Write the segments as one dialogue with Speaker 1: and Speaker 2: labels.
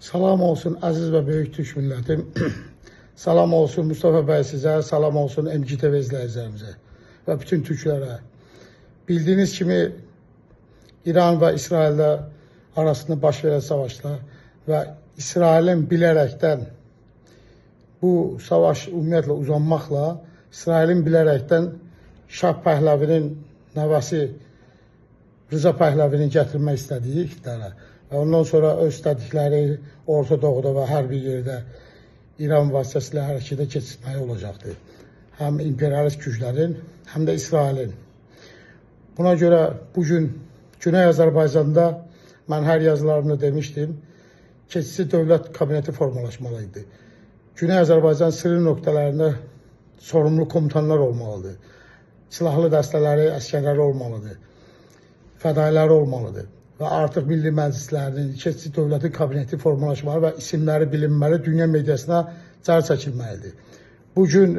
Speaker 1: Salam olsun əziz və böyük Türk millətim. Salam olsun Mustafa bəy sizə, salam olsun MGTV izləyicilərimizə və bütün türklərə. Bildiyiniz kimi İran və İsraildə arasında baş verən savaşda və İsrailin bilərəkdən bu savaş ümumiyyətlə uzanmaqla İsrailin bilərəkdən Şah Pəhləvinin nəvəsi Rıza Pəhləvini gətirmək istədiyi iqtidara və ondan sonra öz istədikləri Orta Doğuda və hər bir yerdə İran vasitəsilə hərəkətə keçirməyi olacaqdır. Həm imperialist güclərin, həm də İsrailin. Buna görə bugün Güney Azərbaycanda mən hər yazılarımda demişdim, keçici dövlət kabineti formalaşmalıydı. Güney Azərbaycan sırrı nöqtələrində sorumlu komutanlar olmalıdır. Silahlı dəstələri, əskərləri olmalıdır. Fədailəri olmalıdır. Və artıq milli məclislərinin, keçici dövlətin kabineti formalaşmalı və isimləri bilinməli, dünya mediasına car çəkilməlidir. Bugün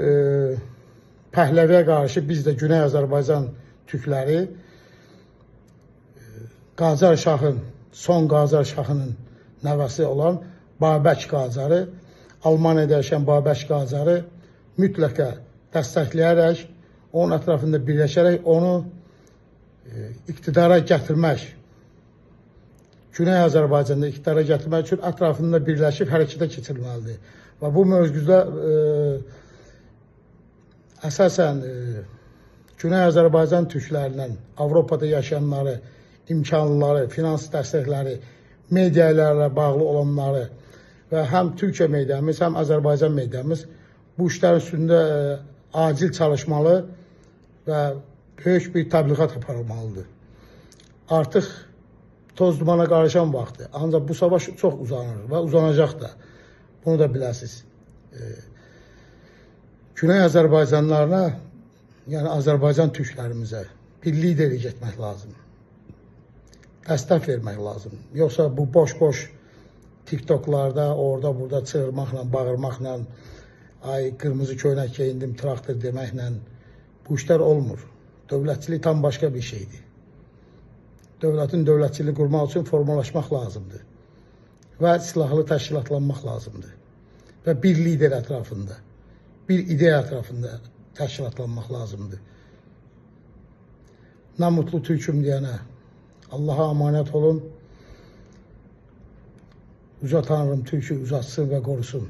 Speaker 1: Pəhləviyə qarşı biz də Güney Azərbaycan türkləri Qacar Şahın, son Qacar Şahının nəvəsi olan Babək Qacarı, Almaniyada yaşayan Babək Qacarı mütləqa dəstəkləyərək, onun ətrafında birləşərək onu iqtidara gətirmək, Güney Azərbaycanda iqtidara gətirmək üçün ətrafında birləşib hərəkətə keçirilməlidir. Və bu mövzuda əsasən Güney Azərbaycan türklərindən Avropada yaşayanları, imkanları, finans dəstəkləri, media ilə bağlı olanları və həm Türkiyə mediamız, həm Azərbaycan mediamız bu işlərin üstündə acil çalışmalı və böyük bir təbliğat aparılmalıdır. Artıq toz dumana qarışan vaxtı. Ancaq bu savaş çox uzanır və uzanacaq da. Bunu da biləsiniz. Güney Azərbaycanlarına, yəni Azərbaycan türklərimizə bir lideri getmək lazım. Dəstək vermək lazım. Yoxsa bu boş-boş TikToklarda, orada burada çığırmaqla, bağırmaqla, ay qırmızı köynək geyindim, traktor deməklə bu işlər olmur. Dövlətçilik tam başqa bir şeydir. Dövlətin dövlətçiliyi qurmaq üçün formalaşmaq lazımdır. Və silahlı təşkilatlanmaq lazımdır. Və bir lider ətrafında, bir ideya ətrafında təşkilatlanmaq lazımdır. Nə mutlu türküm deyənə. Allaha amanət olun. Uca Tanrım türkü uzatsın və qorusun.